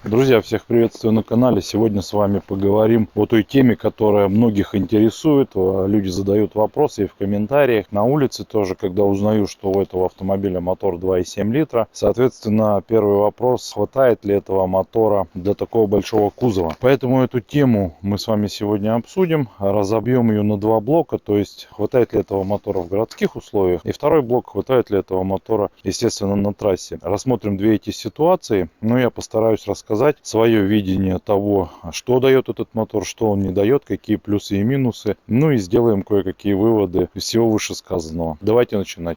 Друзья, всех приветствую на канале. Сегодня с вами поговорим о той теме, которая многих интересует. Люди задают вопросы и в комментариях, на улице тоже, когда узнаю, что у этого автомобиля мотор 2,7 литра. Соответственно, первый вопрос: хватает ли этого мотора для такого большого кузова? Поэтому эту тему мы с вами сегодня обсудим, разобьем ее на два блока, то есть хватает ли этого мотора в городских условиях, и второй блок: хватает ли этого мотора, естественно, на трассе. Рассмотрим две эти ситуации, но я постараюсь рассказать свое видение того, что дает этот мотор, что он не дает, какие плюсы и минусы. Ну и сделаем кое-какие выводы из всего вышесказанного. Давайте начинать.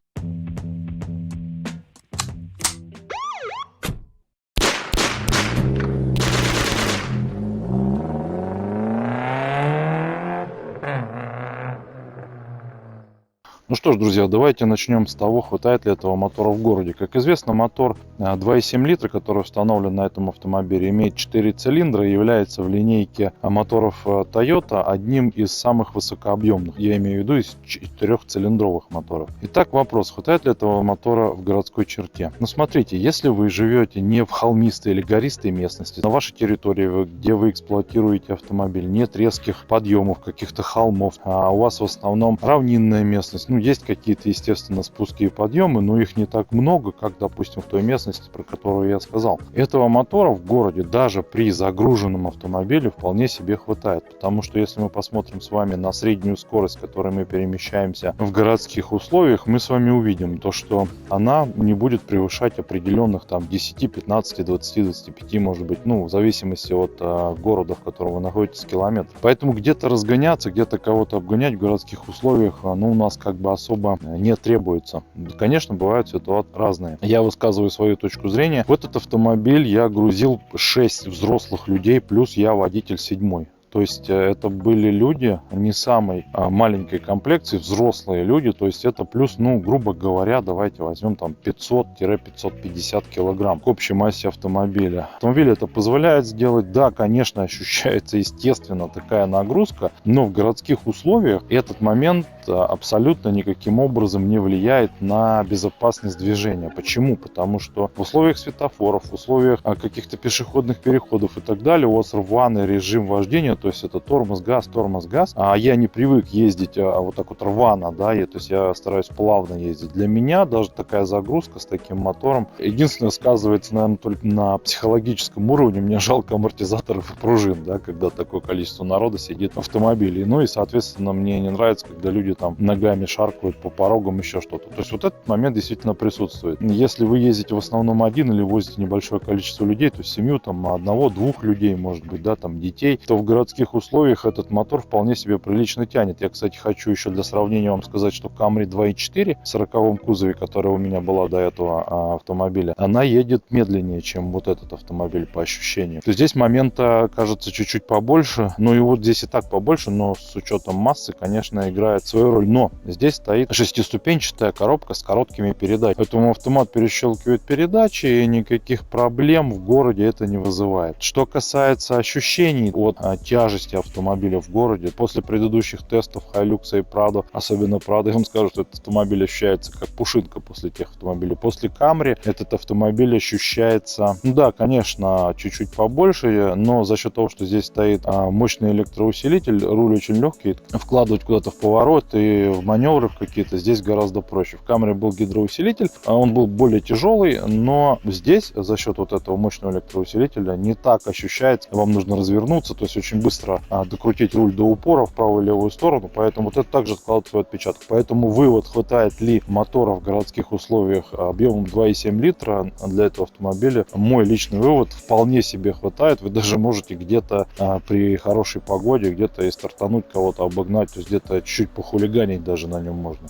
Ну что ж, друзья, давайте начнем с того, хватает ли этого мотора в городе. Как известно, мотор 2,7 литра, который установлен на этом автомобиле, имеет 4 цилиндра и является в линейке моторов Toyota одним из самых высокообъемных. Я имею в виду из 4-цилиндровых моторов. Итак, вопрос: хватает ли этого мотора в городской черте? Ну смотрите, если вы живете не в холмистой или гористой местности, на вашей территории, где вы эксплуатируете автомобиль, нет резких подъемов, каких-то холмов, а у вас в основном равнинная местность, есть какие-то, естественно, спуски и подъемы, но их не так много, как, допустим, в той местности, про которую я сказал. Этого мотора в городе даже при загруженном автомобиле вполне себе хватает, потому что если мы посмотрим с вами на среднюю скорость, с которой мы перемещаемся в городских условиях, мы с вами увидим то, что она не будет превышать определенных там 10, 15, 20, 25, может быть, в зависимости от города, в котором вы находитесь, километров. Поэтому где-то разгоняться, где-то кого-то обгонять в городских условиях, у нас как бы особо не требуется. Конечно, бывают ситуации разные. Я высказываю свою точку зрения. В этот автомобиль я грузил 6 взрослых людей, плюс я водитель 7-й. То есть это были люди не самой маленькой комплекции, взрослые люди. То есть это плюс, грубо говоря, давайте возьмем там 500-550 килограмм к общей массе автомобиля. Автомобиль это позволяет сделать. Да, конечно, ощущается, естественно, такая нагрузка, но в городских условиях этот момент абсолютно никаким образом не влияет на безопасность движения. Почему? Потому что в условиях светофоров, в условиях каких-то пешеходных переходов и так далее у вас рваный режим вождения. То есть это тормоз-газ. А я не привык ездить вот так вот рвано, то есть я стараюсь плавно ездить. Для меня даже такая загрузка с таким мотором единственное сказывается, наверное, только на психологическом уровне. Мне жалко амортизаторов и пружин, когда такое количество народа сидит в автомобиле. И, соответственно, мне не нравится, когда люди там ногами шаркают по порогам, еще что-то. То есть вот этот момент действительно присутствует. Если вы ездите в основном один или возите небольшое количество людей, то семью там одного-двух людей, может быть, там детей, то в городских условиях этот мотор вполне себе прилично тянет. Я, кстати, хочу еще для сравнения вам сказать, что Camry 2.4 в 40-м кузове, которая у меня была до этого автомобиля, она едет медленнее, чем вот этот автомобиль по ощущениям. То есть здесь момента кажется чуть-чуть побольше, и вот здесь и так побольше, но с учетом массы, конечно, играет свою роль. Но здесь стоит шестиступенчатая коробка с короткими передачами. Поэтому автомат перещелкивает передачи, и никаких проблем в городе это не вызывает. Что касается ощущений от тяжести автомобиля в городе, после предыдущих тестов Hilux и Prado, особенно Prado, я вам скажу, что этот автомобиль ощущается как пушинка после тех автомобилей. После Camry этот автомобиль ощущается, конечно, чуть-чуть побольше, но за счет того, что здесь стоит мощный электроусилитель, руль очень легкий, вкладывать куда-то в поворот и в маневры какие-то здесь гораздо проще. В Camry был гидроусилитель, он был более тяжелый, но здесь за счет вот этого мощного электроусилителя не так ощущается. Вам нужно развернуться, то есть очень быстро докрутить руль до упора в правую и левую сторону, поэтому вот это также откладывает свой отпечаток. Поэтому вывод, хватает ли мотора в городских условиях объемом 2,7 литра для этого автомобиля, мой личный вывод: вполне себе хватает. Вы даже можете где-то при хорошей погоде где-то и стартануть, кого-то обогнать, то есть где-то чуть-чуть похулиганить даже на нем можно.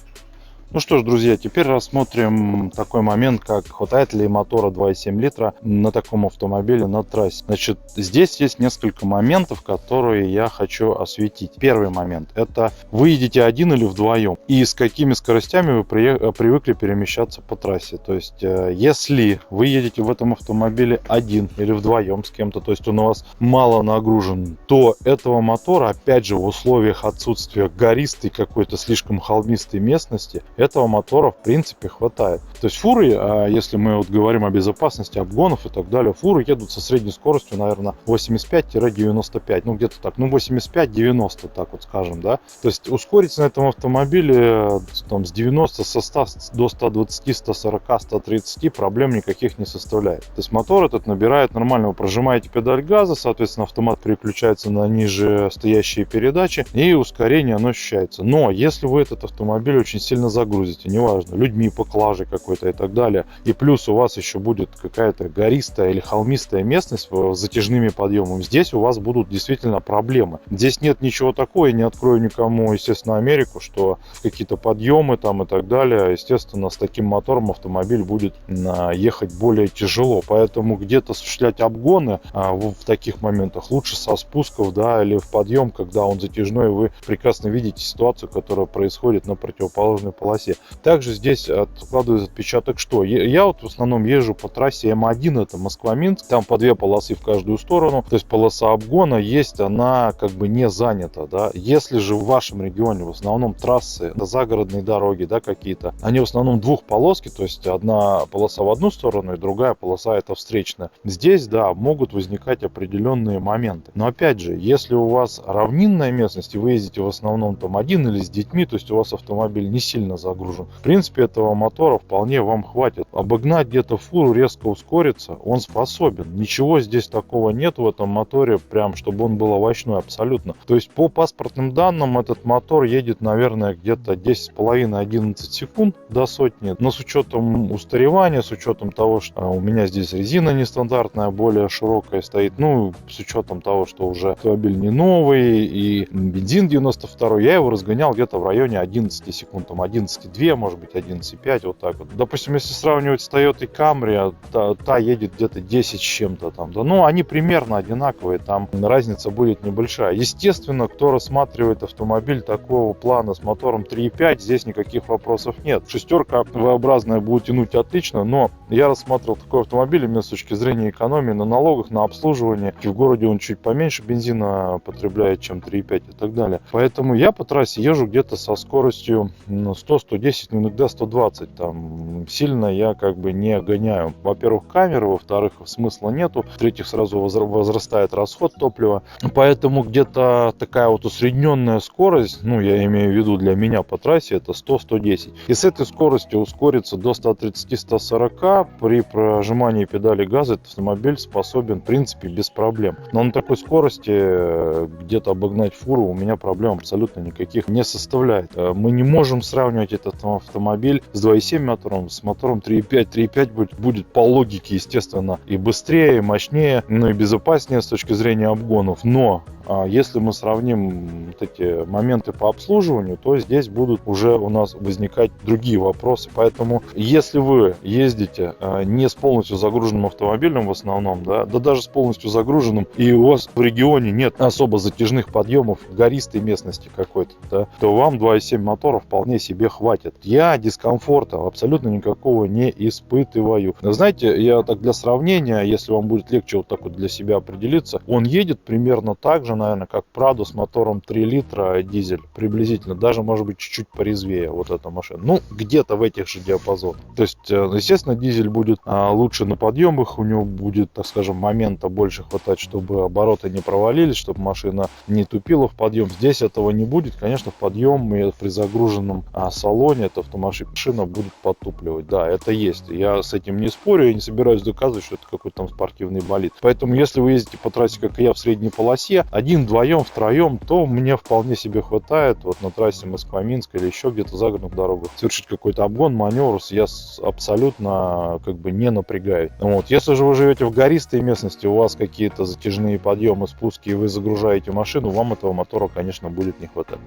Ну что ж, друзья, теперь рассмотрим такой момент, как хватает ли мотора 2,7 литра на таком автомобиле на трассе. Значит, здесь есть несколько моментов, которые я хочу осветить. Первый момент – это вы едете один или вдвоем, и с какими скоростями вы привыкли перемещаться по трассе. То есть, если вы едете в этом автомобиле один или вдвоем с кем-то, то есть он у вас мало нагружен, то этого мотора, опять же, в условиях отсутствия гористой какой-то слишком холмистой местности, этого мотора в принципе хватает. То есть фуры, если мы вот говорим о безопасности обгонов и так далее, фуры едут со средней скоростью, наверное, 85-95, ну где-то так, ну 85-90, так вот скажем, да. То есть ускориться на этом автомобиле там с 90, со 100 до 120, 140, 130 проблем никаких не составляет. То есть мотор этот набирает нормально, вы прожимаете педаль газа, соответственно автомат переключается на ниже стоящие передачи и ускорение оно ощущается. Но если вы этот автомобиль очень сильно загрузите, неважно, людьми, поклажей какой-то и так далее, и плюс у вас еще будет какая-то гористая или холмистая местность с затяжными подъемами, здесь у вас будут действительно проблемы. Здесь нет ничего такого, я не открою никому, естественно, Америку, что какие-то подъемы там и так далее, естественно, с таким мотором автомобиль будет ехать более тяжело, поэтому где-то осуществлять обгоны в таких моментах лучше со спусков, да, или в подъем, когда он затяжной, вы прекрасно видите ситуацию, которая происходит на противоположной полосе. Также здесь откладывает отпечаток что? Я вот в основном езжу по трассе М1, это Москва-Минск, там по 2 полосы в каждую сторону, то есть полоса обгона есть, она как бы не занята, да. Если же в вашем регионе в основном трассы, загородные дороги, да, какие-то, они в основном двухполоски, то есть одна полоса в одну сторону и другая полоса это встречная. Здесь, да, могут возникать определенные моменты. Но опять же, если у вас равнинная местность и вы ездите в основном там один или с детьми, то есть у вас автомобиль не сильно загружен, в принципе этого мотора вполне вам хватит. Обогнать где-то фуру, резко ускориться, он способен. Ничего здесь такого нет в этом моторе, прям чтобы он был овощной абсолютно. То есть по паспортным данным этот мотор едет, наверное, где-то 10,5-11 секунд до сотни. Но с учетом устаревания, с учетом того, что у меня здесь резина нестандартная, более широкая стоит, ну, с учетом того, что уже автомобиль не новый и бензин 92, я его разгонял где-то в районе 11 секунд, там 11,2, может быть 11,5, вот так вот. Допустим, если сравнивать с Toyota Camry, та едет где-то 10 с чем-то там, да, ну, они примерно одинаковые, там разница будет небольшая. Естественно, кто рассматривает автомобиль такого плана с мотором 3.5, здесь никаких вопросов нет. Шестерка V-образная будет тянуть отлично, но я рассматривал такой автомобиль именно с точки зрения экономии на налогах, на обслуживание. В городе он чуть поменьше бензина потребляет, чем 3.5 и так далее. Поэтому я по трассе езжу где-то со скоростью 100-110, иногда 120. Там сильно я как бы не гоняю. Во-первых, камеры, во-вторых, смысла нету. В-третьих, сразу возрастает расход топлива. Поэтому где-то такая вот усредненная скорость, ну, я имею в виду для меня по трассе, это 100-110. И с этой скоростью ускориться до 130-140 при прожимании педали газа этот автомобиль способен, в принципе, без проблем. Но на такой скорости где-то обогнать фуру у меня проблем абсолютно никаких не составляет. Мы не можем сравнивать этот автомобиль с 2.7 мотором, с мотором 3.5. 3.5 будет по логике, естественно, и быстрее, и мощнее, но и безопаснее с точки зрения обгонов. Но если мы сравним вот эти моменты по обслуживанию, то здесь будут уже у нас возникать другие вопросы. Поэтому, если вы ездите не с полностью загруженным автомобилем в основном, да даже с полностью загруженным, и у вас в регионе нет особо затяжных подъемов, гористой местности какой-то, да, то вам 2.7 мотора вполне себе хватит. Я дискомфорта абсолютно никакого не испытываю. Знаете, я так для сравнения, если вам будет легче вот так вот для себя определиться, он едет примерно так же, наверное, как Прадо с мотором 3 литра дизель, приблизительно, даже может быть чуть-чуть порезвее вот эта машина, ну где-то в этих же диапазонах. То есть, естественно, дизель будет лучше на подъемах, у него будет, так скажем, момента больше хватать, чтобы обороты не провалились, чтобы машина не тупила в подъем. Здесь этого не будет, конечно, в подъем и при загруженном салоне эта автомашина будет подтупливать, да, это есть, я с этим не спорю, я не собираюсь доказывать, что это какой-то там спортивный болид. Поэтому, если вы ездите по трассе, как и я, в средней полосе, один, вдвоем, втроем, то мне вполне себе хватает вот на трассе Москва-Минск или еще где-то загородных дорогах совершить какой-то обгон, маневр, я абсолютно как бы не напрягаюсь. Вот. Если же вы живете в гористой местности, у вас какие-то затяжные подъемы, спуски, и вы загружаете машину, вам этого мотора, конечно, будет не хватать.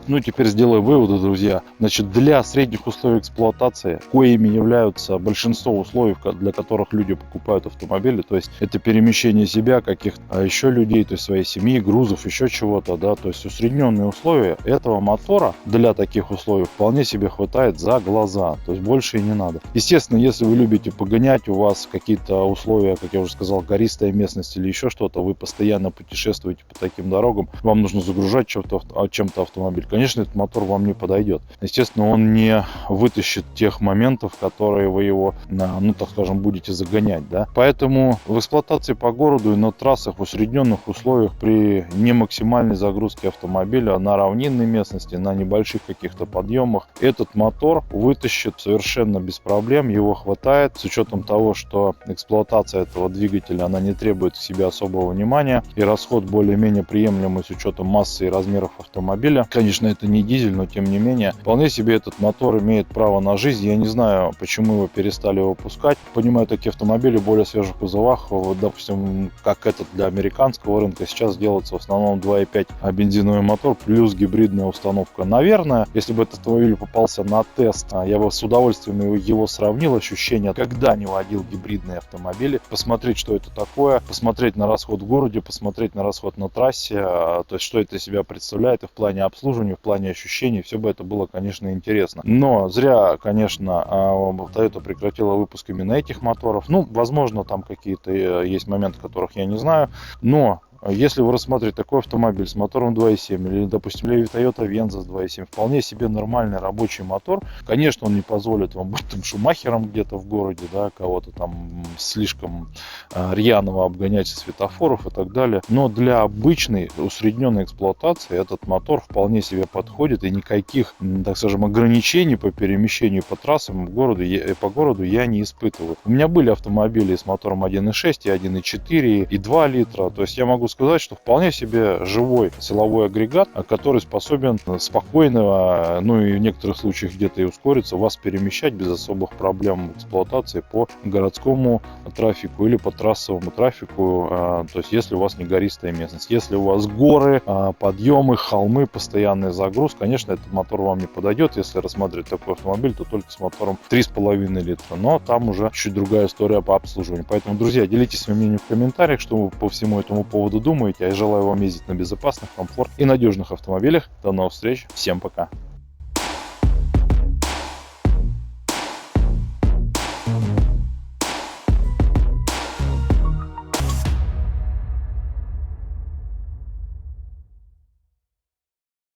Ну, теперь сделаю выводы, друзья. Значит, для средних условий эксплуатации, коими являются большинство условий, для которых люди покупают автомобили, то есть это перемещение себя, каких-то еще людей, то есть своей семьи, грузов, еще чего-то, да, то есть усредненные условия этого мотора для таких условий вполне себе хватает за глаза, то есть больше и не надо. Естественно, если вы любите погонять, у вас какие-то условия, как я уже сказал, гористая местность или еще что-то, вы постоянно путешествуете по таким дорогам, вам нужно загружать чем-то автомобиль, конечно, этот мотор вам не подойдет. Естественно, он не вытащит тех моментов, которые вы его, ну, так скажем, будете загонять, да. Поэтому в эксплуатации по городу и на трассах в усредненных условиях при не максимальной загрузке автомобиля на равнинной местности, на небольших каких-то подъемах, этот мотор вытащит совершенно без проблем, его хватает, с учетом того, что эксплуатация этого двигателя, она не требует к себе особого внимания, и расход более-менее приемлемый с учетом массы и размеров автомобиля. Конечно, это не дизель, но тем не менее, вполне себе этот мотор имеет право на жизнь. Я не знаю, почему его перестали выпускать. Понимаю, такие автомобили в более свежих кузовах, вот, допустим, как этот для американского рынка, сейчас делается в основном 2.5 бензиновый мотор плюс гибридная установка. Наверное, если бы этот автомобиль попался на тест, я бы с удовольствием его сравнил, ощущение, когда не водил гибридные автомобили, посмотреть, что это такое, посмотреть на расход в городе, посмотреть на расход на трассе, то есть что это из себя представляет и в плане обслуживания, в плане ощущений, все бы это было, конечно, интересно. Но зря, конечно, Toyota прекратила выпуск именно этих моторов. Ну, возможно, там какие-то есть моменты, которых я не знаю, но если вы рассматриваете такой автомобиль с мотором 2.7 или, допустим, Toyota Venza с 2.7, вполне себе нормальный рабочий мотор, конечно, он не позволит вам быть там Шумахером где-то в городе, да, кого-то там слишком рьяного обгонять со светофоров и так далее, но для обычной усредненной эксплуатации этот мотор вполне себе подходит, и никаких, так скажем, ограничений по перемещению по трассам по городу я не испытываю. У меня были автомобили с мотором 1.6 и 1.4 и 2 литра, то есть я могу сказать, что вполне себе живой силовой агрегат, который способен спокойно, ну и в некоторых случаях где-то и ускориться, вас перемещать без особых проблем в эксплуатации по городскому трафику или по трассовому трафику, то есть если у вас не гористая местность. Если у вас горы, подъемы, холмы, постоянный загруз, конечно, этот мотор вам не подойдет. Если рассматривать такой автомобиль, то только с мотором 3,5 литра, но там уже чуть другая история по обслуживанию. Поэтому, друзья, делитесь своим мнением в комментариях, что вы по всему этому поводу думаете. Я желаю вам ездить на безопасных, комфортных и надежных автомобилях. До новых встреч. Всем пока.